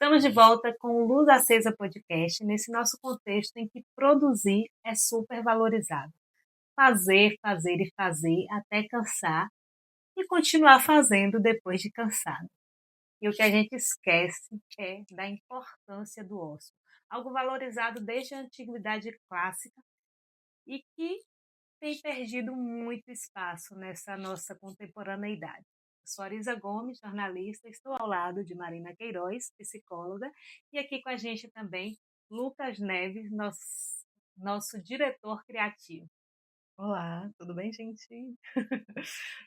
Estamos de volta com o Luz Acesa Podcast, nesse nosso contexto em que produzir é super valorizado. Fazer, fazer e fazer até cansar e continuar fazendo depois de cansado. E o que a gente esquece é da importância do ócio, algo valorizado desde a antiguidade clássica e que tem perdido muito espaço nessa nossa contemporaneidade. Eu sou Arisa Gomes, jornalista, estou ao lado de Marina Queiroz, psicóloga, e aqui com a gente também Lucas Neves, nosso diretor criativo. Olá, tudo bem, gente?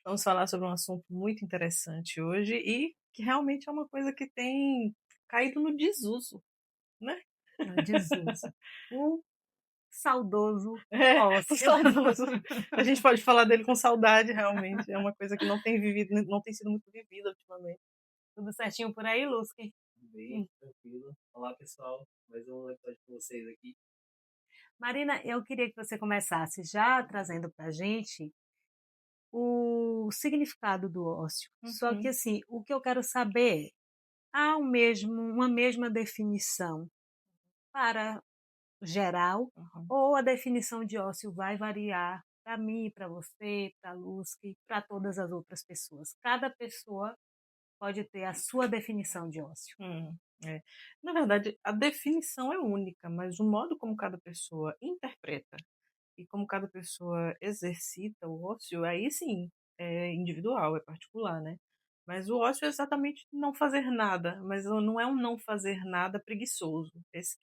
Vamos falar sobre um assunto muito interessante hoje e que realmente é uma coisa que tem caído no desuso, né? No desuso. O saudoso É, o ócio. saudoso. A gente pode falar dele com saudade, realmente. É uma coisa que não tem vivido, não tem sido muito vivida ultimamente. Tudo certinho por aí, Lusky? Bem, tranquilo. Olá, pessoal. Mais um episódio com vocês aqui. Marina, eu queria que você começasse já trazendo para a gente o significado do ócio. Só que, assim, o que eu quero saber é, há uma mesma definição para geral, ou a definição de ócio vai variar para mim, para você, para a Luzki, para todas as outras pessoas. Cada pessoa pode ter a sua definição de ócio. É. Na verdade, a definição é única, mas o modo como cada pessoa interpreta e como cada pessoa exercita o ócio, aí sim, é individual, é particular, né? Mas o ócio é exatamente não fazer nada, mas não é um não fazer nada preguiçoso. Essa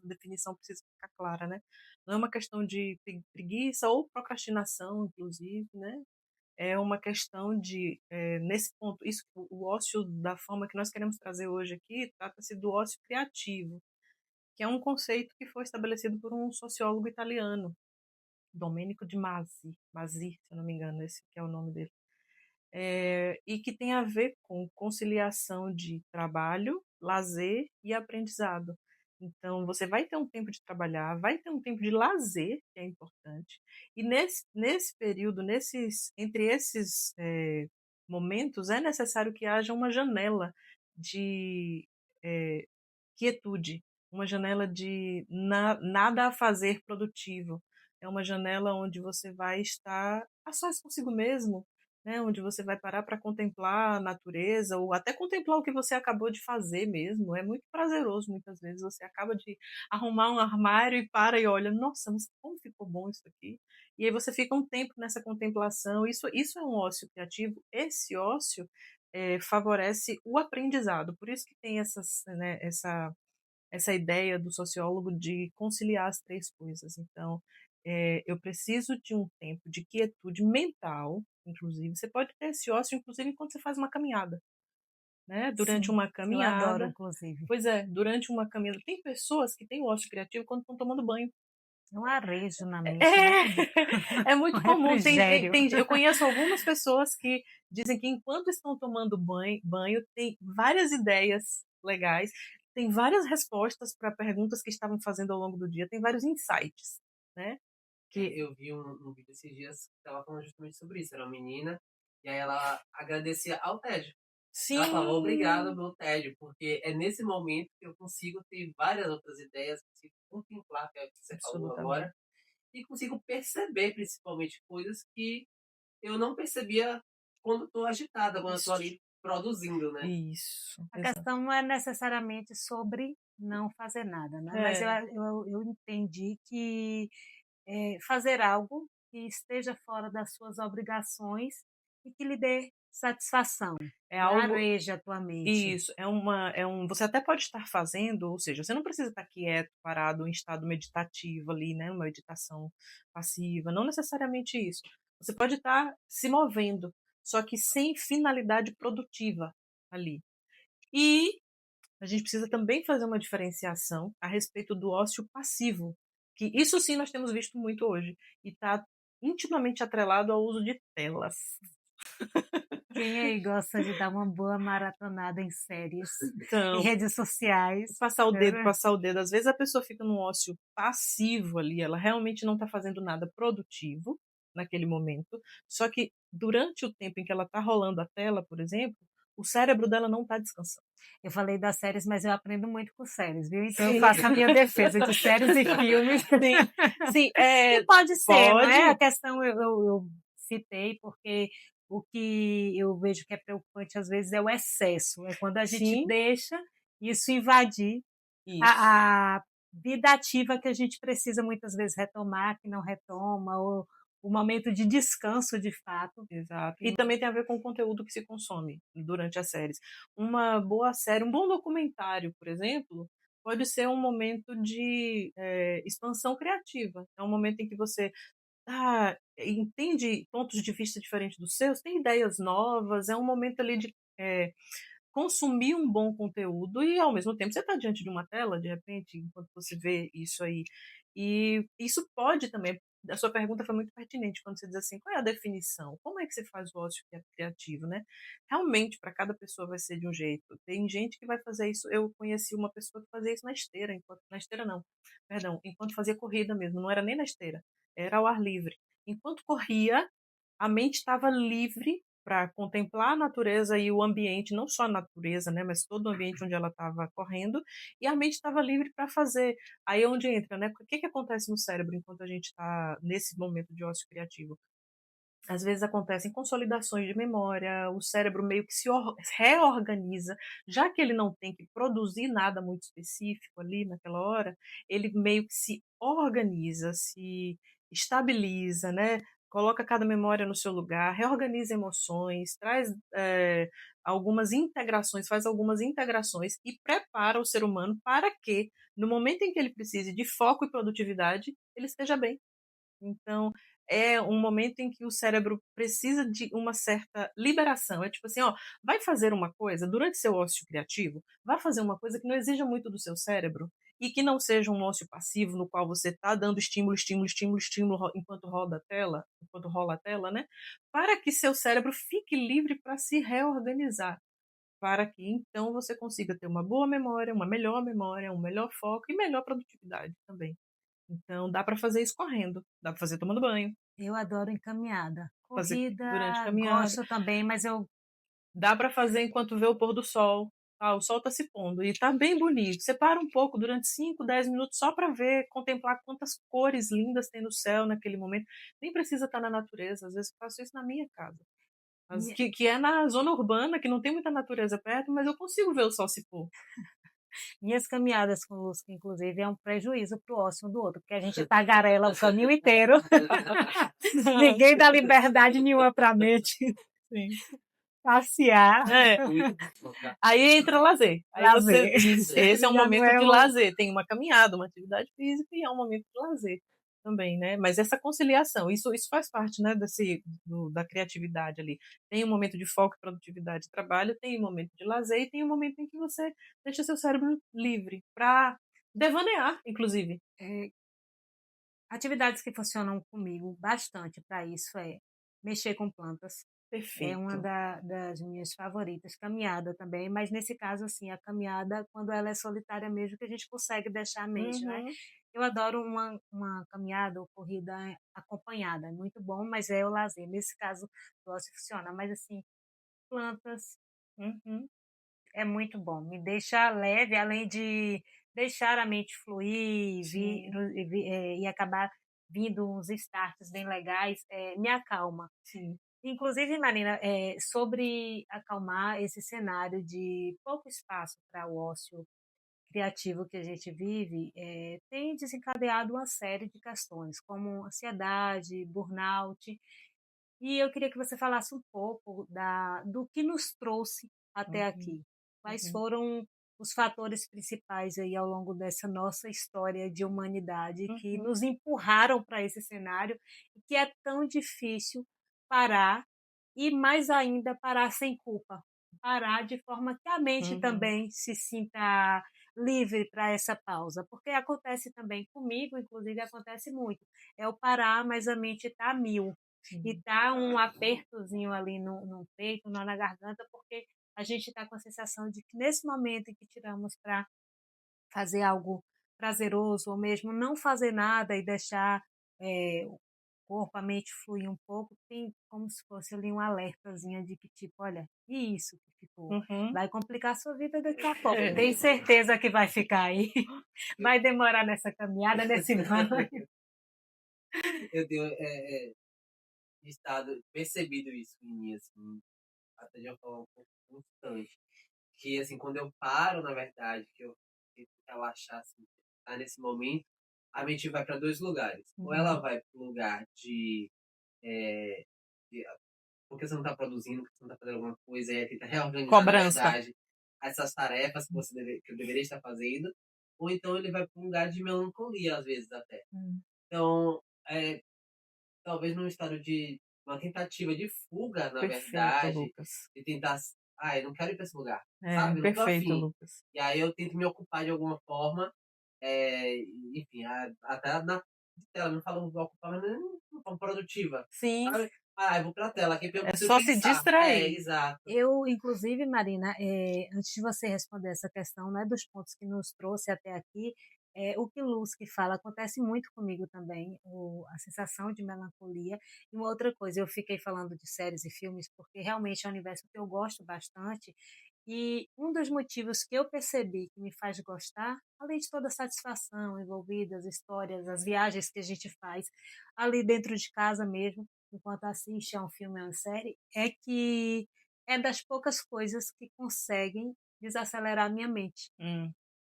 definição precisa ficar clara, né? Não é uma questão de preguiça ou procrastinação, inclusive, né? É uma questão de, nesse ponto, isso, o ócio da forma que nós queremos trazer hoje aqui, trata-se do ócio criativo, que é um conceito que foi estabelecido por um sociólogo italiano, Domenico de Masi, se eu não me engano, esse que é o nome dele. E que tem a ver com conciliação de trabalho, lazer e aprendizado. Então, você vai ter um tempo de trabalhar, vai ter um tempo de lazer, que é importante, e nesse período, entre esses momentos, é necessário que haja uma janela de é, quietude, uma janela de nada a fazer produtivo. É uma janela onde você vai estar a sós consigo mesmo, né? Onde você vai parar para contemplar a natureza ou até contemplar o que você acabou de fazer mesmo. É muito prazeroso, muitas vezes. Você acaba de arrumar um armário e para e olha, nossa, mas como ficou bom isso aqui. E aí você fica um tempo nessa contemplação. Isso é um ócio criativo. Esse ócio favorece o aprendizado. Por isso que tem essa ideia do sociólogo de conciliar as três coisas. Então, eu preciso de um tempo de quietude mental, inclusive. Você pode ter esse ócio, inclusive, enquanto você faz uma caminhada, né? Durante Sim, uma eu adoro, caminhada. inclusive. Pois é, durante uma caminhada. Tem pessoas que têm o ócio criativo quando estão tomando banho. É um arejo na É, mente, né? é Um muito comum. refrigério. Eu conheço algumas pessoas que dizem que enquanto estão tomando banho tem várias ideias legais, tem várias respostas para perguntas que estavam fazendo ao longo do dia, tem vários insights, né? Eu vi um vídeo esses dias que estava falando justamente sobre isso. Era uma menina, e aí ela agradecia ao tédio. Ela falava obrigada Sim, pelo tédio, porque é nesse momento que eu consigo ter várias outras ideias, consigo contemplar, que é o que você falou absolutamente. agora, e consigo perceber principalmente coisas que eu não percebia quando estou agitada, quando estou ali produzindo, né? Isso, A exato. questão não é necessariamente sobre não fazer nada, né? Mas É, eu entendi que fazer algo que esteja fora das suas obrigações e que lhe dê satisfação, é que algo. areje a tua mente. Isso, você até pode estar fazendo, ou seja, você não precisa estar quieto, parado, em estado meditativo ali, né, uma meditação passiva, não necessariamente isso. Você pode estar se movendo, só que sem finalidade produtiva ali. E a gente precisa também fazer uma diferenciação a respeito do ócio passivo, que isso sim nós temos visto muito hoje, e está intimamente atrelado ao uso de telas. Quem aí gosta de dar uma boa maratonada em séries, em Então, redes sociais? passar o dedo, Né? passar o dedo. Às vezes a pessoa fica num ócio passivo ali, ela realmente não está fazendo nada produtivo naquele momento. Só que durante o tempo em que ela está rolando a tela, por exemplo, o cérebro dela não está descansando. Eu falei das séries, mas eu aprendo muito com séries, viu? Então eu Sim. faço a minha defesa de séries e filmes. Sim, E pode ser, não é? A pode. questão eu citei porque o que eu vejo que é preocupante às vezes é o excesso, é quando a gente Sim, deixa isso invadir isso. a vida ativa que a gente precisa muitas vezes retomar, que não retoma, ou o momento de descanso de fato. Exato. Que E também tem a ver com o conteúdo que se consome durante as séries. Uma boa série, um bom documentário, por exemplo, pode ser um momento de expansão criativa. É um momento em que você entende pontos de vista diferentes dos seus, tem ideias novas, é um momento ali de consumir um bom conteúdo e, ao mesmo tempo, você está diante de uma tela, de repente, enquanto você vê isso aí. E isso pode também. A sua pergunta foi muito pertinente quando você diz assim: qual é a definição? Como é que você faz o ócio criativo, né? Realmente, para cada pessoa vai ser de um jeito. Tem gente que vai fazer isso. Eu conheci uma pessoa que fazia isso na esteira, na esteira não, perdão, enquanto fazia corrida mesmo, não era nem na esteira, era ao ar livre. Enquanto corria, a mente estava livre para contemplar a natureza e o ambiente, não só a natureza, né, mas todo o ambiente onde ela estava correndo, e a mente estava livre para fazer. Aí é onde entra, né? O que que acontece no cérebro enquanto a gente está nesse momento de ócio criativo? Às vezes acontecem consolidações de memória, o cérebro meio que se reorganiza, já que ele não tem que produzir nada muito específico ali naquela hora, ele meio que se organiza, se estabiliza, né? Coloca cada memória no seu lugar, reorganiza emoções, traz algumas integrações, faz algumas integrações e prepara o ser humano para que, no momento em que ele precise de foco e produtividade, ele esteja bem. Então, é um momento em que o cérebro precisa de uma certa liberação. É tipo assim, ó, vai fazer uma coisa durante seu ócio criativo, vai fazer uma coisa que não exija muito do seu cérebro e que não seja um ócio passivo no qual você está dando estímulo, estímulo, estímulo, estímulo enquanto roda a tela, enquanto rola a tela, né? Para que seu cérebro fique livre para se reorganizar, para que então você consiga ter uma boa memória, um melhor foco e melhor produtividade também. Então, dá para fazer isso correndo, dá para fazer tomando banho, eu adoro encaminhada. fazer Corrida, durante a caminhada, gosto também, mas eu dá para fazer enquanto vê o pôr do sol. Ah, o sol está se pondo e está bem bonito. Você para um pouco durante 5, 10 minutos só para ver, contemplar quantas cores lindas tem no céu naquele momento. Nem precisa estar na natureza, às vezes eu faço isso na minha casa. minha- Que é na zona urbana, que não tem muita natureza perto, mas eu consigo ver o sol se pôr. minhas caminhadas com o Lusca, inclusive, é um prejuízo para o ócio um do outro, porque a gente tagarela o caminho inteiro. Ninguém dá liberdade nenhuma para a mente Sim. passear, É. Aí entra lazer. Aí você, lazer. isso, esse é um Já não momento é de o... lazer. Tem uma caminhada, uma atividade física e é um momento de lazer também, né? Mas essa conciliação, isso faz parte, né, da criatividade ali. Tem um momento de foco, produtividade e trabalho, tem um momento de lazer e tem um momento em que você deixa seu cérebro livre para devanear, inclusive. É, atividades que funcionam comigo bastante para isso é mexer com plantas. É uma Perfeito. das minhas favoritas. Caminhada também, mas nesse caso, assim, a caminhada, quando ela é solitária mesmo, que a gente consegue deixar a mente, né? Uhum, Eu adoro uma caminhada ou corrida acompanhada, é muito bom, mas é o lazer. Nesse caso, gosto funciona. Mas, assim, plantas uhum, é muito bom. Me deixa leve, além de deixar a mente fluir sim, e acabar vindo uns starts bem legais, me acalma. sim. Inclusive, Marina, sobre acalmar esse cenário de pouco espaço para o ócio criativo que a gente vive, tem desencadeado uma série de questões, como ansiedade, burnout, e eu queria que você falasse um pouco do que nos trouxe até Uhum, aqui. Quais uhum, foram os fatores principais aí ao longo dessa nossa história de humanidade que uhum, nos empurraram para esse cenário e que é tão difícil parar e mais ainda parar sem culpa. Parar de forma que a mente uhum, também se sinta livre para essa pausa, porque acontece também comigo, inclusive acontece muito. É o parar, mas a mente está a mil e sim. dá um apertozinho ali no peito, na garganta, porque a gente está com a sensação de que nesse momento em que tiramos para fazer algo prazeroso, ou mesmo não fazer nada e deixar corpo, a mente fluir um pouco, tem como se fosse ali um alertazinho de que tipo, olha, e isso que ficou? Uhum. Vai complicar a sua vida daqui a pouco. É. Tem certeza que vai ficar aí. Vai demorar nessa caminhada, nesse banho. Eu tenho percebido isso em mim, assim, até de uma forma um pouco constante. Que, assim, quando eu paro, na verdade, que eu tento relaxar, assim, tá nesse momento, a mente vai para dois lugares. Ou ela vai para o lugar de porque você não está produzindo, porque você não está fazendo alguma coisa, e aí tenta reorganizar, na Cobrança. verdade, essas tarefas que eu deveria estar fazendo. Ou então ele vai para um lugar de melancolia, às vezes, até. Então, talvez num estado de uma tentativa de fuga, na Perfeito, verdade, Lucas. de tentar, eu não quero ir para esse lugar, É, sabe? Eu não tô perfeito, afim. Lucas. E aí eu tento me ocupar de alguma forma, enfim, até na tela, não falo vou ocupar, mas não forma produtiva, Sim, sabe? Eu vou pra tela aqui porque eu é preciso só se pensar. distrair. Exato. Eu, inclusive, Marina, antes de você responder essa questão, né, dos pontos que nos trouxe até aqui, o que Luz que fala acontece muito comigo também, a sensação de melancolia. E uma outra coisa, eu fiquei falando de séries e filmes porque realmente é um universo que eu gosto bastante. E um dos motivos que eu percebi que me faz gostar, além de toda a satisfação envolvida, as histórias, as viagens que a gente faz ali dentro de casa mesmo, enquanto assiste a um filme ou uma série, é que é das poucas coisas que conseguem desacelerar a minha mente.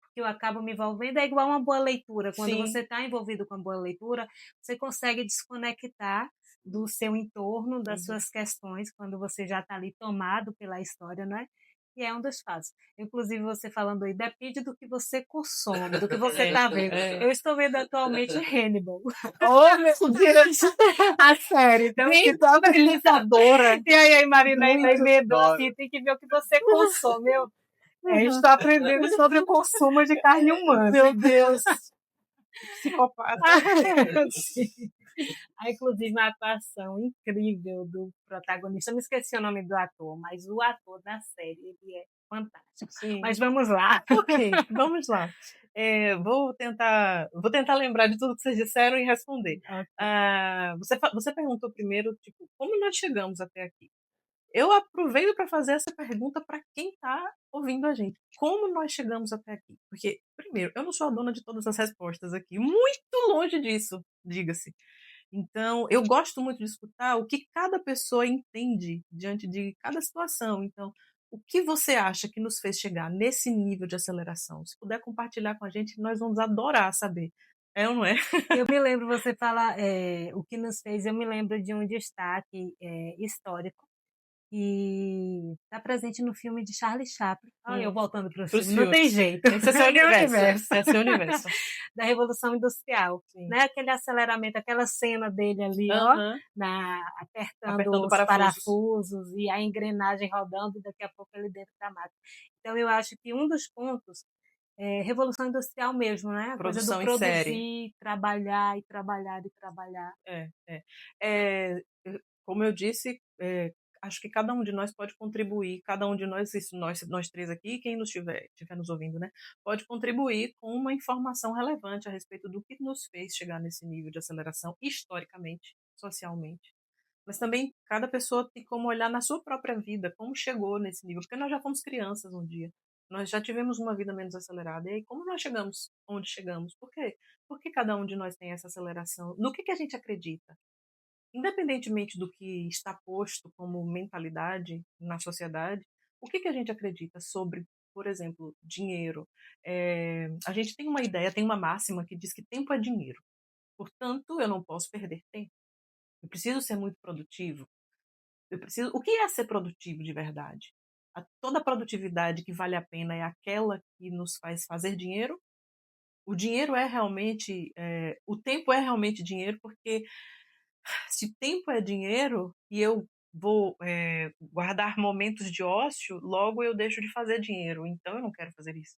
Porque eu acabo me envolvendo, é igual uma boa leitura. Quando Sim. você está envolvido com a boa leitura, você consegue desconectar do seu entorno, das suas questões, quando você já está ali tomado pela história, não é? E é um dos fatos. Inclusive, você falando aí, depende do que você consome, do que você está vendo. Eu estou vendo atualmente Hannibal. Oh, meu Deus! A série. Então, Bem tranquilizadora. e aí, Marina ainda Muito emendou bom. assim, tem que ver o que você consome. Estou aprendendo sobre o consumo de carne humana. Meu Deus! Psicopata. Sim. Inclusive, uma atuação incrível do protagonista. Eu me esqueci o nome do ator, mas o ator da série, ele é fantástico. Sim. Mas vamos lá. Ok, vamos lá. Vou tentar lembrar de tudo que vocês disseram e responder. Você perguntou primeiro, tipo, como nós chegamos até aqui? Eu aproveito para fazer essa pergunta para quem está ouvindo a gente. Como nós chegamos até aqui? Porque, primeiro, eu não sou a dona de todas as respostas aqui. Muito longe disso, diga-se. Então, eu gosto muito de escutar o que cada pessoa entende diante de cada situação. Então, o que você acha que nos fez chegar nesse nível de aceleração? Se puder compartilhar com a gente, nós vamos adorar saber. É ou não é? Eu me lembro, você falar o que nos fez, eu me lembro de um destaque histórico e está presente no filme de Charlie Chaplin. Eu voltando para o filme, não tem jeito. Esse é seu universo. Esse é seu universo. Da Revolução Industrial, né? Aquele aceleramento, aquela cena dele ali, apertando os parafusos e a engrenagem rodando e daqui a pouco ele dentro da máquina. Então eu acho que um dos pontos Revolução Industrial mesmo, né? A Produção coisa do produzir, em série. trabalhar e trabalhar e trabalhar. Como eu disse, acho que cada um de nós pode contribuir, cada um de nós, isso, nós três aqui, quem nos estiver nos ouvindo, né, pode contribuir com uma informação relevante a respeito do que nos fez chegar nesse nível de aceleração historicamente, socialmente. Mas também cada pessoa tem como olhar na sua própria vida, como chegou nesse nível, porque nós já fomos crianças um dia. Nós já tivemos uma vida menos acelerada. E aí, como nós chegamos onde chegamos? Por quê? Porque cada um de nós tem essa aceleração. No que a gente acredita? Independentemente do que está posto como mentalidade na sociedade, o que a gente acredita sobre, por exemplo, dinheiro? A gente tem uma ideia, tem uma máxima que diz que tempo é dinheiro. Portanto, eu não posso perder tempo. Eu preciso ser muito produtivo. O que é ser produtivo de verdade? Toda produtividade que vale a pena é aquela que nos faz fazer dinheiro? O dinheiro é realmente, o tempo é realmente dinheiro, porque se tempo é dinheiro e eu vou guardar momentos de ócio, logo eu deixo de fazer dinheiro. Então eu não quero fazer isso.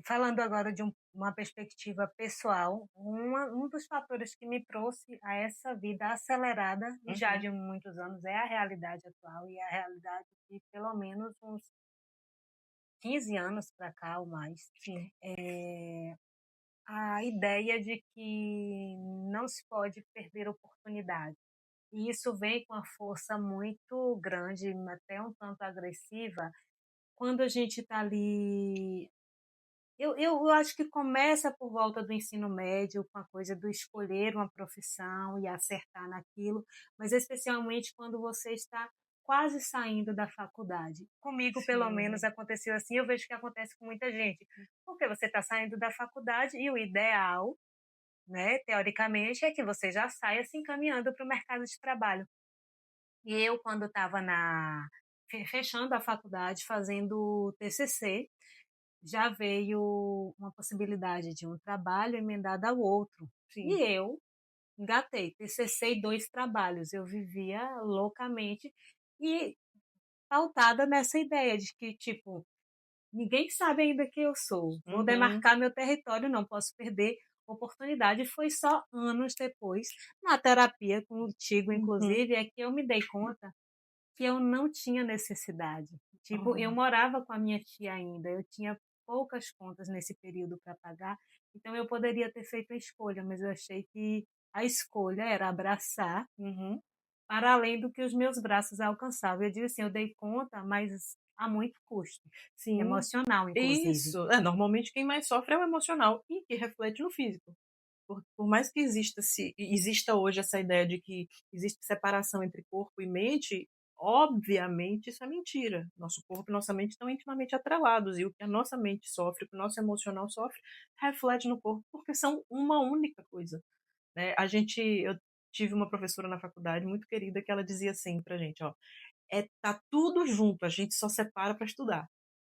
Falando agora de uma perspectiva pessoal, um dos fatores que me trouxe a essa vida acelerada, e já de muitos anos, é a realidade atual, e a realidade de pelo menos uns 15 anos para cá ou mais. a ideia de que não se pode perder oportunidade. E isso vem com uma força muito grande, até um tanto agressiva, quando a gente está ali. Eu acho que começa por volta do ensino médio, com a coisa do escolher uma profissão e acertar naquilo, mas especialmente quando você está quase saindo da faculdade. Comigo, pelo menos, Sim. aconteceu assim, eu vejo que acontece com muita gente. Porque você está saindo da faculdade e o ideal, né, teoricamente, é que você já saia se encaminhando para o mercado de trabalho. E eu, quando estava fechando a faculdade, fazendo o TCC, já veio uma possibilidade de um trabalho emendado ao outro. Sim. E eu engatei, TCC e 2 trabalhos. Eu vivia loucamente e pautada nessa ideia de que, tipo, ninguém sabe ainda quem eu sou. Vou Uhum, demarcar meu território, não posso perder oportunidade. Foi só anos depois, na terapia contigo, uhum. inclusive, é que eu me dei conta que eu não tinha necessidade. Tipo, eu Oh, morava com a minha tia ainda, eu tinha poucas contas nesse período para pagar, então eu poderia ter feito a escolha, mas eu achei que a escolha era abraçar uhum. para além do que os meus braços alcançavam. Eu digo assim, eu dei conta, mas a muito custo, Sim, emocional, inclusive. isso. Normalmente quem mais sofre é o emocional e que reflete no físico. Por mais que exista hoje essa ideia de que existe separação entre corpo e mente, obviamente isso é mentira. Nosso corpo e nossa mente estão intimamente atrelados e o que a nossa mente sofre, o que o nosso emocional sofre, reflete no corpo porque são uma única coisa, né? Eu tive uma professora na faculdade muito querida que ela dizia assim pra gente, ó, tá tudo junto, a gente só separa para estudar.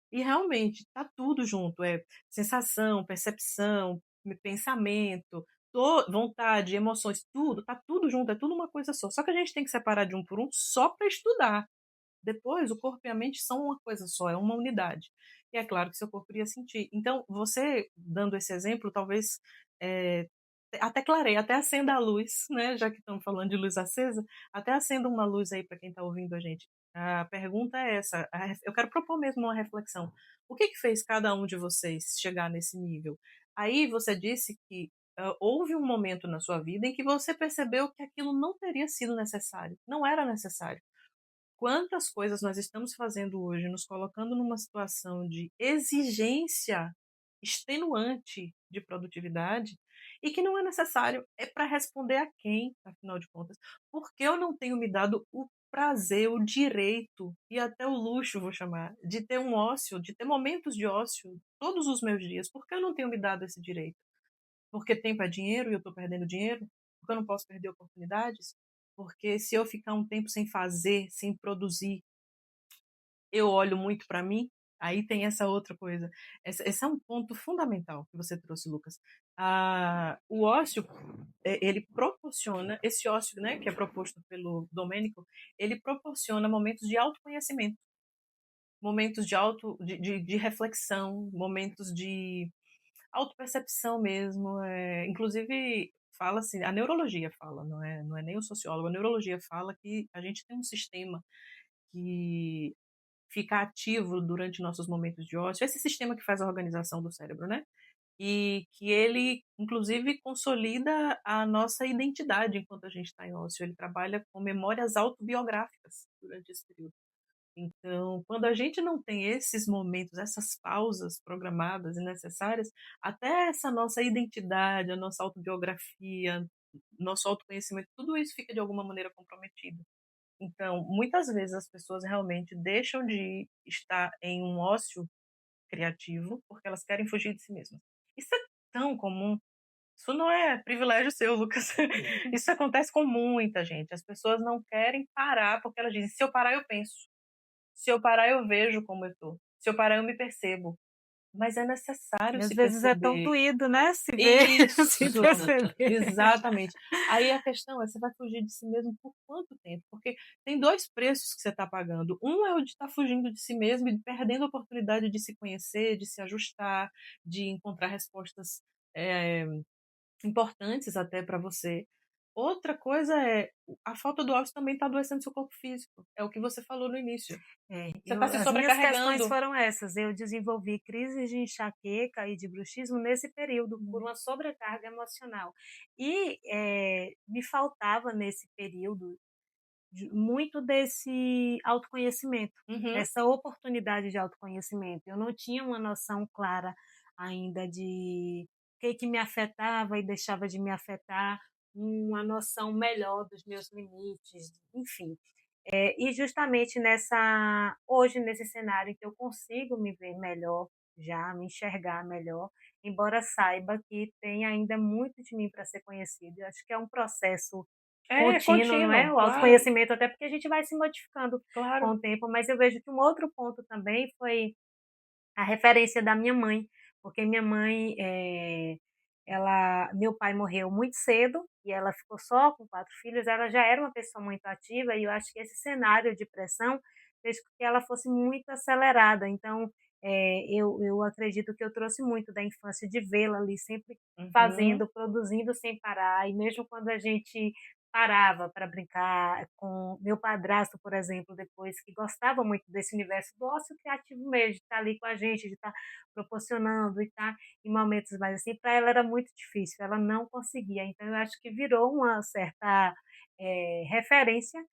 E realmente tá tudo junto, é sensação, percepção, pensamento, vontade, emoções, tudo, tá tudo junto, é tudo uma coisa só. Só que a gente tem que separar de um por um só para estudar. Depois, o corpo e a mente são uma coisa só, é uma unidade. E é claro que seu corpo iria sentir. Então, você, dando esse exemplo, talvez é, até clareie, até acenda a luz, né? Já que estamos falando de luz acesa, até acenda uma luz aí para quem está ouvindo a gente. A pergunta é essa. Eu quero propor mesmo uma reflexão. O que fez cada um de vocês chegar nesse nível? Aí você disse que houve um momento na sua vida em que você percebeu que aquilo não teria sido necessário, não era necessário. Quantas coisas nós estamos fazendo hoje, nos colocando numa situação de exigência extenuante de produtividade e que não é necessário, é para responder a quem, afinal de contas? Porque eu não tenho me dado o prazer, o direito e até o luxo, vou chamar, de ter um ócio, de ter momentos de ócio todos os meus dias. Por que eu não tenho me dado esse direito? Porque tempo é dinheiro e eu estou perdendo dinheiro? Porque eu não posso perder oportunidades? Porque se eu ficar um tempo sem fazer, sem produzir, eu olho muito para mim? Aí tem essa outra coisa. Esse é um ponto fundamental que você trouxe, Lucas. O ócio, ele proporciona, esse ócio, né, que é proposto pelo Domênico, ele proporciona momentos de autoconhecimento, momentos de reflexão, momentos de autopercepção mesmo. Inclusive, fala assim, a neurologia fala, não é nem o sociólogo, a neurologia fala que a gente tem um sistema que fica ativo durante nossos momentos de ócio, esse sistema que faz a organização do cérebro, né? E que ele, inclusive, consolida a nossa identidade enquanto a gente está em ócio. Ele trabalha com memórias autobiográficas durante esse período. Então, quando a gente não tem esses momentos, essas pausas programadas e necessárias, até essa nossa identidade, a nossa autobiografia, nosso autoconhecimento, tudo isso fica de alguma maneira comprometido. Então, muitas vezes as pessoas realmente deixam de estar em um ócio criativo porque elas querem fugir de si mesmas. Isso é tão comum. Isso não é privilégio seu, Lucas. Isso acontece com muita gente. As pessoas não querem parar porque elas dizem: se eu parar, eu penso. Se eu parar, eu vejo como eu tô. Se eu parar, eu me percebo. Mas é E necessário às se vezes é tão perceber. doído, né, se ver, se Isso, perceber. exatamente. Aí a questão é, você vai fugir de si mesmo por quanto tempo? Porque tem dois preços que você está pagando. Um é o de estar fugindo de si mesmo e perdendo a oportunidade de se conhecer, de se ajustar, de encontrar respostas é, importantes até para você. Outra coisa é, a falta do ócio também está adoecendo seu corpo físico. É o que você falou no início. Você está se As minhas questões sobrecarregando. foram essas. Eu desenvolvi crises de enxaqueca e de bruxismo nesse período, por uma sobrecarga emocional. E me faltava nesse período muito desse autoconhecimento, Uhum. essa oportunidade de autoconhecimento. Eu não tinha uma noção clara ainda de o que me afetava e deixava de me afetar, uma noção melhor dos meus limites, enfim. E justamente hoje nesse cenário em que eu consigo me ver melhor, já me enxergar melhor, embora saiba que tem ainda muito de mim para ser conhecido. Eu acho que é um processo É contínuo, não é? contínuo, O claro, autoconhecimento, até porque a gente vai se modificando com claro. o tempo, mas eu vejo que um outro ponto também foi a referência da minha mãe, porque minha mãe, meu pai morreu muito cedo e ela ficou só com 4 filhos, ela já era uma pessoa muito ativa e eu acho que esse cenário de pressão fez com que ela fosse muito acelerada, então, eu acredito que eu trouxe muito da infância de vê-la ali sempre Uhum. fazendo, produzindo sem parar, e mesmo quando a gente parava para brincar com meu padrasto, por exemplo, depois, que gostava muito desse universo do ócio criativo mesmo, de estar ali com a gente, de estar proporcionando e estar em momentos mais assim, para ela era muito difícil, ela não conseguia. Então eu acho que virou uma certa referência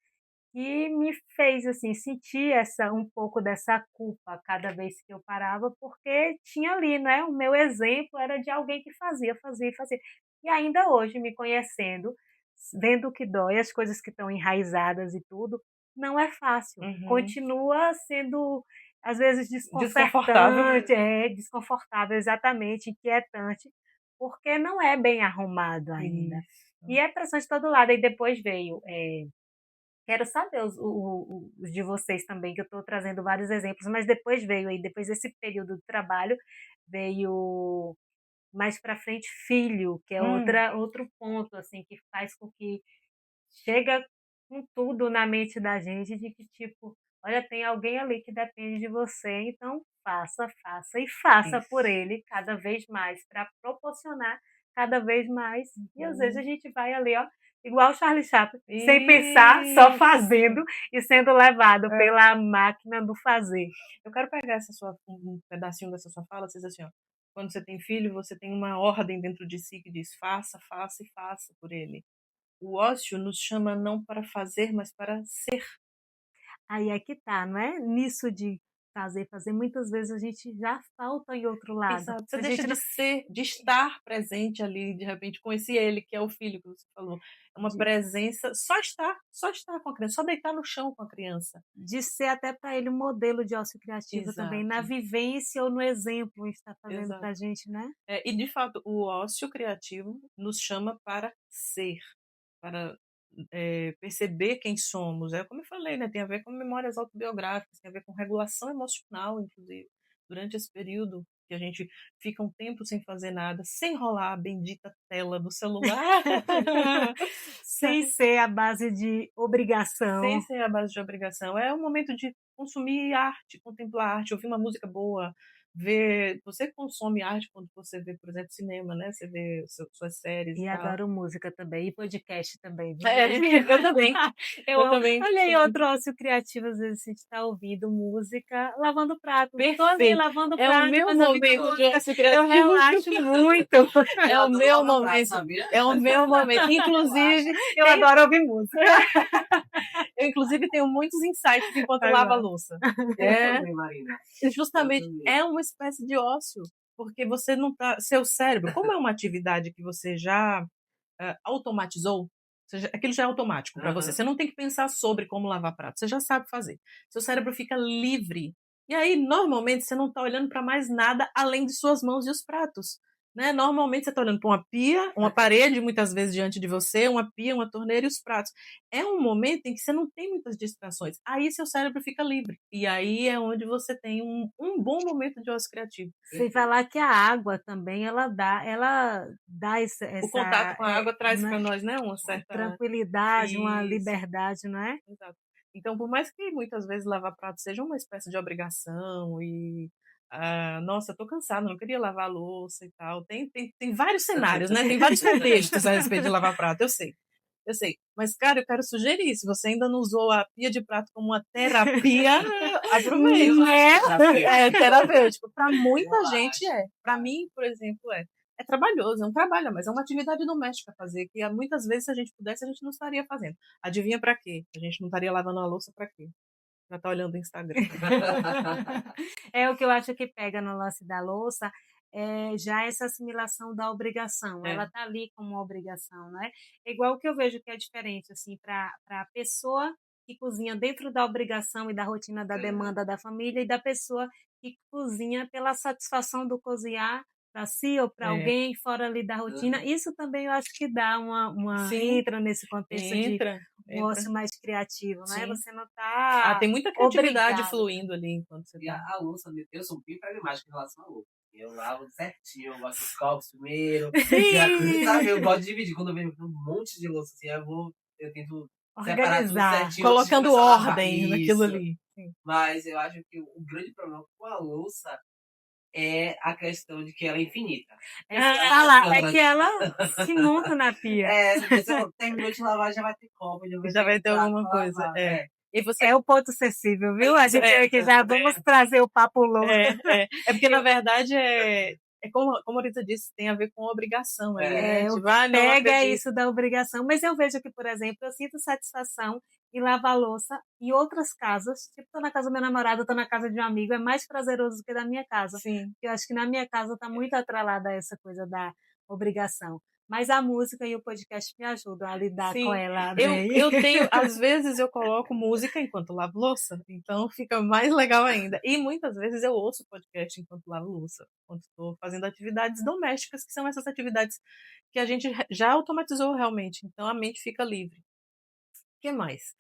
que me fez assim sentir um pouco dessa culpa cada vez que eu parava, porque tinha ali, né, o meu exemplo era de alguém que fazia, fazia e fazia. E ainda hoje, me conhecendo, vendo o que dói, as coisas que estão enraizadas e tudo, não é fácil. Uhum. Continua sendo, às vezes, Desconfortável. desconcertante, desconfortável, exatamente, inquietante, porque não é bem arrumado ainda. E Isso. é pressão de todo lado. Aí depois veio quero saber os de vocês também, que eu estou trazendo vários exemplos, mas depois veio aí, depois desse período de trabalho, veio mais para frente filho, que é Hum, outro ponto assim que faz com que chega com tudo na mente da gente de que tipo, olha, tem alguém ali que depende de você, então faça, faça e faça por isso. ele cada vez mais para proporcionar cada vez mais. E às vezes a Uhum. gente vai ali, ó, igual o Charlie Chaplin, sem pensar, só Isso. fazendo e sendo levado É. pela máquina do fazer. Eu quero pegar um pedacinho dessa sua fala, você diz assim, ó, quando você tem filho, você tem uma ordem dentro de si que diz faça, faça e faça por ele. O ócio nos chama não para fazer, mas para ser. Aí é que tá, não é? Nisso de fazer, fazer, muitas vezes a gente já falta em outro lado. Exato. Você A deixa gente de não, ser, de estar presente ali, de repente, com esse ele, que é o filho que você falou. É uma de, presença, só estar com a criança, só deitar no chão com a criança. de ser até para ele um modelo de ócio criativo também, na Exato, vivência ou no exemplo que está fazendo para exato. a gente, né? E, de fato, o ócio criativo nos chama para ser, para perceber quem somos. É como eu falei, né? Tem a ver com memórias autobiográficas, tem a ver com regulação emocional, inclusive. Durante esse período que a gente fica um tempo sem fazer nada, sem rolar a bendita tela do celular, Sem ser a base de sem obrigação. ser a base de obrigação. É um momento de consumir arte, contemplar arte, ouvir uma música boa, ver. Você consome arte quando você vê, por exemplo, cinema, né? Você vê suas séries e E tal. adoro música também, e podcast também, viu? É, eu também. Eu Eu amo. também Olha aí, sou muito. outro ócio criativo, às vezes a gente está ouvindo música, lavando prato. Estou ali Perfeito. lavando É o prato, meu mas ouvindo momento de música. ócio Eu criativo. relaxo muito. É Eu o adoro meu lavar prato, momento. sabia? É o meu momento. Inclusive, Eu tem, adoro ouvir música. eu inclusive tenho muitos insights enquanto lavo a Agora. louça. Eu É, também, Marina. Eu justamente também. é uma espécie de ócio, porque você não tá, seu cérebro, como é uma atividade que você já automatizou, ou seja, aquilo já é automático para você. Aham. Você não tem que pensar sobre como lavar prato, você já sabe fazer. Seu cérebro fica livre. E aí, normalmente, você não está olhando para mais nada além de suas mãos e os pratos. Né? Normalmente você está olhando para uma pia, uma parede, muitas vezes diante de você, uma pia, uma torneira e os pratos. É um momento em que você não tem muitas distrações. Aí seu cérebro fica livre. E aí é onde você tem um bom momento de ócio criativo. Sem Perfeito. falar que a água também, ela dá O contato com a água traz né, para nós, né, uma certa. tranquilidade, uma Isso. liberdade, não é? Exato. Então, por mais que muitas vezes lavar prato seja uma espécie de obrigação e nossa, eu tô cansada, não queria lavar a louça e tal. Tem vários cenários, né? Tem vários contextos a respeito de lavar prato, eu sei. Eu sei. Mas, cara, eu quero sugerir, se você ainda não usou a pia de prato como uma terapia, aproveite. É terapêutico. Para muita gente é. Para mim, por exemplo, é. É trabalhoso, é um trabalho, mas é uma atividade doméstica fazer, que muitas vezes, se a gente pudesse, a gente não estaria fazendo. Adivinha para quê? A gente não estaria lavando a louça para quê? Já estar olhando o Instagram. É o que eu acho que pega no lance da louça, já essa assimilação da obrigação. Ela está ali como uma obrigação, né? É igual o que eu vejo que é diferente, assim, para a pessoa que cozinha dentro da obrigação e da rotina da demanda da família e da pessoa que cozinha pela satisfação do cozinhar para si ou para alguém fora ali da rotina. Isso também eu acho que dá Sim, entra nesse contexto de um entra. ócio mais criativo, né? Sim. Você não está Tem muita criatividade obrigado. fluindo ali enquanto você E tá. a louça, eu sou bem pragmático em relação à louça. Eu lavo certinho, eu gosto dos copos primeiro. Sabe, eu gosto de dividir. Quando eu vejo um monte de louça assim, eu tento separar tudo Organizar. certinho. antes de Colocando começar a lavar. ordem naquilo Isso. ali. Sim. Mas eu acho que o grande problema com a louça é a questão de que ela é infinita. É que ela se monta na pia. Se eu terminou de lavar, já vai ter copo, Já vai ter ter prato alguma pra coisa. lavar. E você É o ponto sensível, viu? A gente aqui já vamos trazer o papo louco. porque, na verdade, como a Rita disse, tem a ver com obrigação. O que pega é isso da obrigação. Mas eu vejo que, por exemplo, eu sinto satisfação em lavar louça em outras casas. Tipo, tô na casa do meu namorado, tô na casa de um amigo, é mais prazeroso do que da minha casa. Sim. Eu acho que na minha casa tá muito atrelada a essa coisa da obrigação. Mas a música e o podcast me ajudam a lidar com ela bem. Eu tenho, às vezes eu coloco música enquanto lavo louça, então fica mais legal ainda. E muitas vezes eu ouço podcast enquanto lavo louça, quando estou fazendo atividades domésticas, que são essas atividades que a gente já automatizou realmente, então a mente fica livre. O que mais?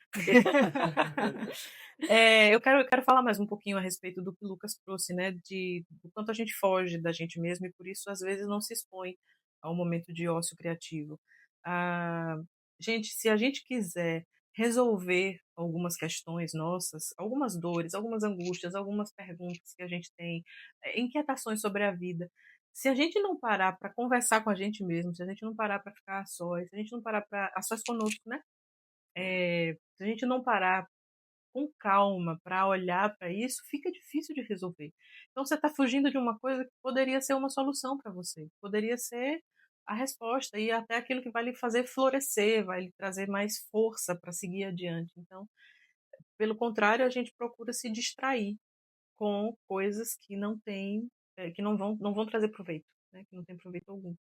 Eu quero falar mais um pouquinho a respeito do que o Lucas trouxe, né, do quanto a gente foge da gente mesmo e por isso às vezes não se expõe ao momento de ócio criativo. Gente, se a gente quiser resolver algumas questões nossas, algumas dores, algumas angústias, algumas perguntas que a gente tem, inquietações sobre a vida, se a gente não parar para conversar com a gente mesmo, se a gente não parar para ficar a sós, se a gente não parar para a sós conosco, né? Se a gente não parar com calma para olhar para isso, fica difícil de resolver. Então você está fugindo de uma coisa que poderia ser uma solução para você, poderia ser a resposta e até aquilo que vai lhe fazer florescer, vai lhe trazer mais força para seguir adiante. Então, pelo contrário, a gente procura se distrair com coisas que não têm, que não vão trazer proveito, né? Que não tem proveito algum.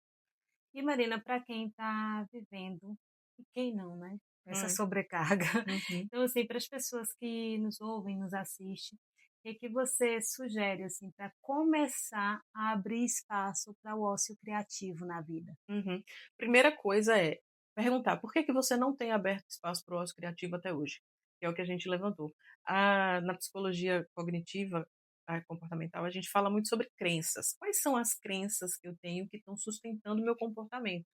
E Marina, para quem está vivendo, e quem não, né? Essa Hum. sobrecarga. Uhum. Então, assim, para as pessoas que nos ouvem, nos assistem, o que você sugere, assim, para começar a abrir espaço para o ócio criativo na vida? Uhum. Primeira coisa é perguntar por que você não tem aberto espaço para o ócio criativo até hoje, que é o que a gente levantou. Na psicologia cognitiva, comportamental, a gente fala muito sobre crenças. Quais são as crenças que eu tenho que estão sustentando o meu comportamento?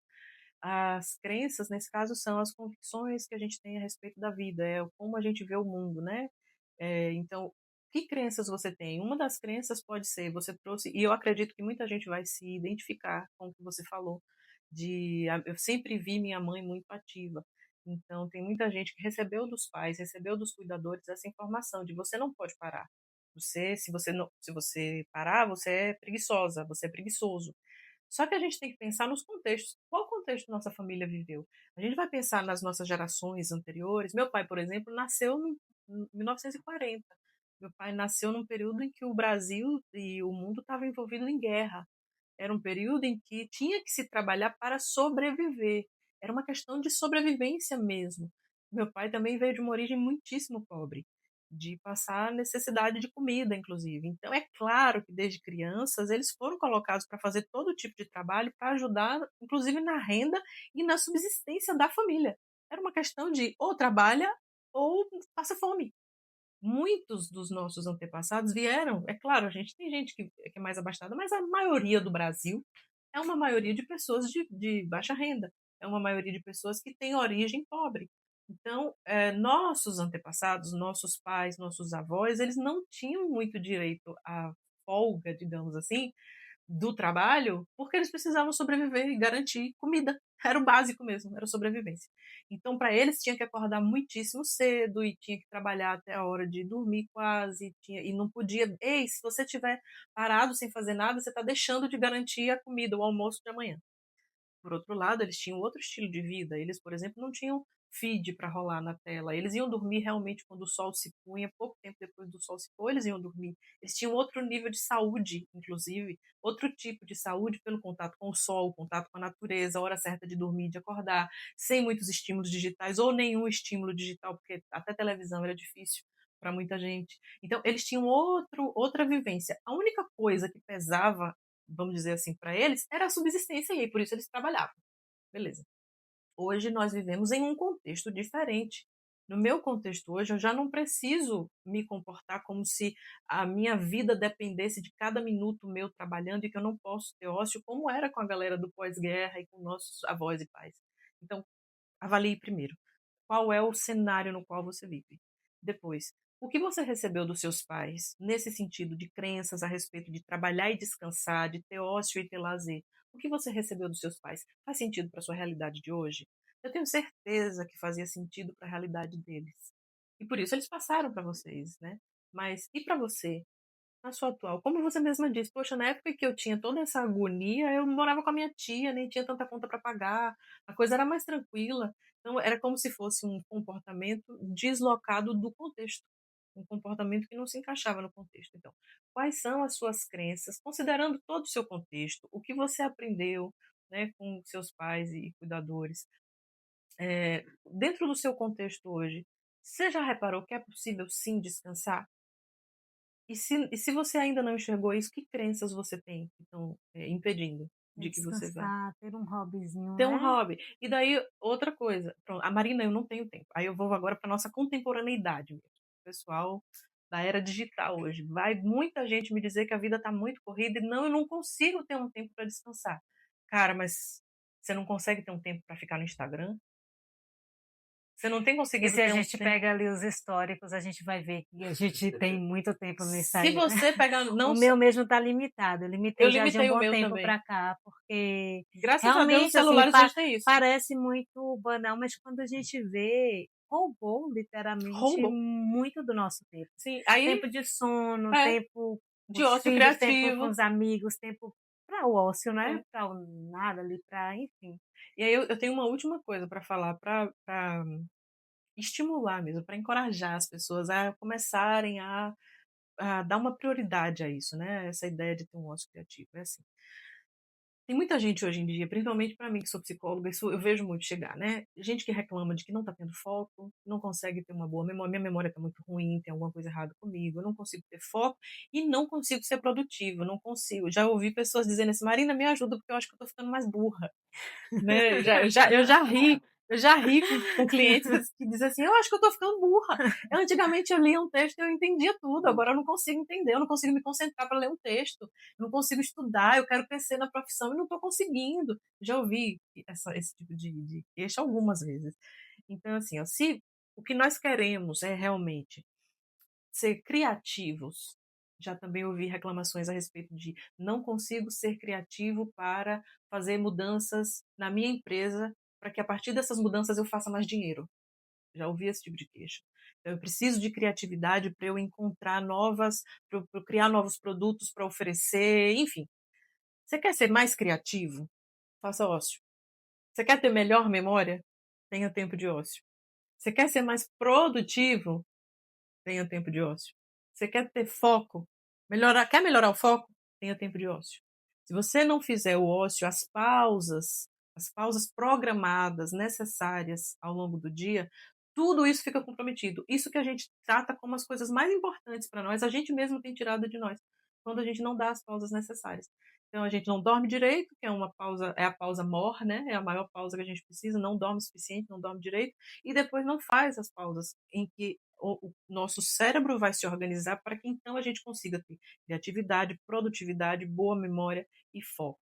As crenças, nesse caso, são as convicções que a gente tem a respeito da vida, é como a gente vê o mundo, né? Então, que crenças você tem? Uma das crenças pode ser, você trouxe, e eu acredito que muita gente vai se identificar com o que você falou, eu sempre vi minha mãe muito ativa. Então, tem muita gente que recebeu dos pais, recebeu dos cuidadores essa informação de você não pode parar. Se você parar, você é preguiçosa, você é preguiçoso. Só que a gente tem que pensar nos contextos. Qual contexto nossa família viveu? A gente vai pensar nas nossas gerações anteriores. Meu pai, por exemplo, nasceu em 1940. Meu pai nasceu num período em que o Brasil e o mundo estavam envolvidos em guerra. Era um período em que tinha que se trabalhar para sobreviver. Era uma questão de sobrevivência mesmo. Meu pai também veio de uma origem muitíssimo pobre, de passar necessidade de comida, inclusive. Então, é claro que desde crianças eles foram colocados para fazer todo tipo de trabalho para ajudar, inclusive na renda e na subsistência da família. Era uma questão de ou trabalha ou passa fome. Muitos dos nossos antepassados vieram, é claro, a gente tem gente que é mais abastada, mas a maioria do Brasil é uma maioria de pessoas de baixa renda, é uma maioria de pessoas que têm origem pobre. Então, nossos antepassados, nossos pais, nossos avós, eles não tinham muito direito à folga, digamos assim, do trabalho, porque eles precisavam sobreviver e garantir comida. Era o básico mesmo, era sobrevivência. Então, para eles, tinha que acordar muitíssimo cedo e tinha que trabalhar até a hora de dormir quase, e não podia. Ei, se você estiver parado sem fazer nada, você está deixando de garantir a comida, o almoço de amanhã. Por outro lado, eles tinham outro estilo de vida. Eles, por exemplo, não tinham feed para rolar na tela. Eles iam dormir realmente quando o sol se punha, pouco tempo depois do sol se pôr, eles iam dormir. Eles tinham outro nível de saúde, inclusive, outro tipo de saúde pelo contato com o sol, contato com a natureza, a hora certa de dormir, de acordar, sem muitos estímulos digitais ou nenhum estímulo digital, porque até televisão era difícil para muita gente. Então, eles tinham outra vivência. A única coisa que pesava, vamos dizer assim, para eles, era a subsistência, e aí por isso eles trabalhavam. Beleza. Hoje nós vivemos em um contexto diferente. No meu contexto hoje, eu já não preciso me comportar como se a minha vida dependesse de cada minuto meu trabalhando e que eu não posso ter ócio, como era com a galera do pós-guerra e com nossos avós e pais. Então, avalie primeiro. Qual é o cenário no qual você vive? Depois, o que você recebeu dos seus pais nesse sentido de crenças a respeito de trabalhar e descansar, de ter ócio e ter lazer? O que você recebeu dos seus pais faz sentido para a sua realidade de hoje? Eu tenho certeza que fazia sentido para a realidade deles. E por isso eles passaram para vocês, né? Mas e para você? Na sua atual, como você mesma disse, poxa, na época que eu tinha toda essa agonia, eu morava com a minha tia, nem tinha tanta conta para pagar, a coisa era mais tranquila. Então, era como se fosse um comportamento deslocado do contexto, um comportamento que não se encaixava no contexto. Então, quais são as suas crenças, considerando todo o seu contexto, o que você aprendeu, né, com seus pais e cuidadores, dentro do seu contexto hoje, você já reparou que é possível sim descansar? E se você ainda não enxergou isso, que crenças você tem que estão impedindo É de que você vá? descansar, ter um hobbyzinho, Ter um né? hobby. E daí, outra coisa. Pronto, a Marina, eu não tenho tempo. Aí eu vou agora para nossa contemporaneidade mesmo. O pessoal da era digital hoje. Vai muita gente me dizer que a vida está muito corrida e não, eu não consigo ter um tempo para descansar. Cara, mas você não consegue ter um tempo para ficar no Instagram? Você não tem E conseguido se a ter um gente tempo? pega ali os históricos, a gente vai ver que a gente tem muito tempo no Se Instagram. você pegar. Não, O meu mesmo está limitado. Eu eu limitei já de um limitei o bom meu tempo também. para cá, porque Graças a Deus, os realmente, assim, celulares hoje têm isso. parece muito banal, mas quando a gente vê, roubou literalmente Roubam. muito do nosso tempo. Sim, aí Tempo de sono, é tempo com de os ócio filhos, tempo com criativo. os amigos, tempo para o ócio, né? É. Para o nada ali, para, enfim. E aí eu tenho uma última coisa para falar, para estimular mesmo, para encorajar as pessoas a começarem a dar uma prioridade a isso, né? Essa ideia de ter um ócio criativo. É assim. Tem muita gente hoje em dia, principalmente para mim que sou psicóloga, isso eu vejo muito chegar, né? Gente que reclama de que não está tendo foco, não consegue ter uma boa memória, minha memória está muito ruim, tem alguma coisa errada comigo, eu não consigo ter foco e não consigo ser produtivo, não consigo. Já ouvi pessoas dizendo assim, Marina, me ajuda porque eu acho que eu estou ficando mais burra, né? Eu já ri com clientes que dizem assim, eu acho que eu estou ficando burra. Antigamente eu lia um texto e eu entendia tudo, agora eu não consigo entender, eu não consigo me concentrar para ler um texto, eu não consigo estudar, eu quero crescer na profissão e não estou conseguindo. Já ouvi esse tipo de queixa algumas vezes. Então, assim, ó, se o que nós queremos é realmente ser criativos, já também ouvi reclamações a respeito de não consigo ser criativo para fazer mudanças na minha empresa, para que a partir dessas mudanças eu faça mais dinheiro. Já ouvi esse tipo de queixa. Então, eu preciso de criatividade para eu encontrar para eu criar novos produtos para oferecer, enfim. Você quer ser mais criativo? Faça ócio. Você quer ter melhor memória? Tenha tempo de ócio. Você quer ser mais produtivo? Tenha tempo de ócio. Você quer ter foco? Quer melhorar o foco? Tenha tempo de ócio. Se você não fizer o ócio, as pausas programadas, necessárias ao longo do dia, tudo isso fica comprometido. Isso que a gente trata como as coisas mais importantes para nós, a gente mesmo tem tirado de nós, quando a gente não dá as pausas necessárias. Então a gente não dorme direito, que é uma pausa, é a pausa mor, né? É a maior pausa que a gente precisa, não dorme o suficiente, não dorme direito, e depois não faz as pausas em que o nosso cérebro vai se organizar para que então a gente consiga ter criatividade, produtividade, boa memória e foco.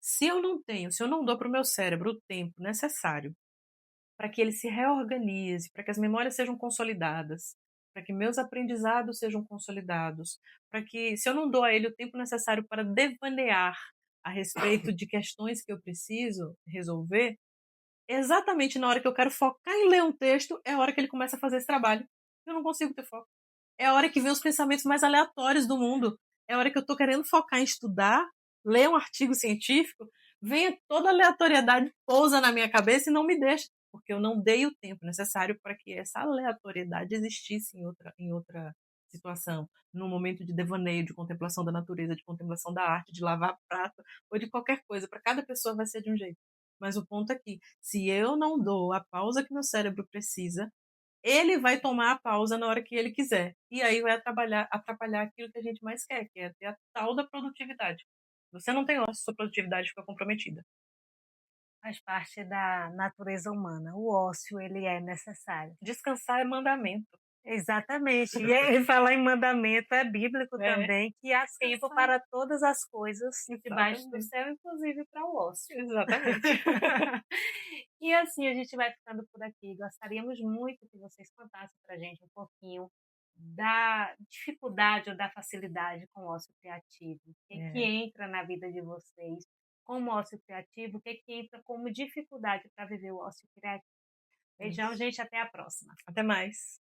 Se eu não dou para o meu cérebro o tempo necessário para que ele se reorganize, para que as memórias sejam consolidadas, para que meus aprendizados sejam consolidados, para que, se eu não dou a ele o tempo necessário para devanear a respeito de questões que eu preciso resolver, exatamente na hora que eu quero focar em ler um texto, é a hora que ele começa a fazer esse trabalho. Eu não consigo ter foco. É a hora que vem os pensamentos mais aleatórios do mundo. É a hora que eu estou querendo focar em estudar, ler um artigo científico, vem toda a aleatoriedade, pousa na minha cabeça e não me deixa, porque eu não dei o tempo necessário para que essa aleatoriedade existisse em outra situação, num momento de devaneio, de contemplação da natureza, de contemplação da arte, de lavar prato, ou de qualquer coisa. Para cada pessoa vai ser de um jeito. Mas o ponto é que, se eu não dou a pausa que meu cérebro precisa, ele vai tomar a pausa na hora que ele quiser. E aí vai atrapalhar aquilo que a gente mais quer, que é ter a tal da produtividade. Você não tem ócio, sua produtividade fica comprometida. Faz parte da natureza humana. O ócio, ele é necessário. Descansar é mandamento. Exatamente. E falar em mandamento é bíblico É. também, que há tempo para todas as coisas debaixo do Exatamente. céu, inclusive para o ócio. Exatamente. E assim a gente vai ficando por aqui. Gostaríamos muito que vocês contassem para a gente um pouquinho da dificuldade ou da facilidade com o ócio criativo. O que entra na vida de vocês como ócio criativo, o que entra como dificuldade para viver o ócio criativo. Beijão, gente, até a próxima. Até mais.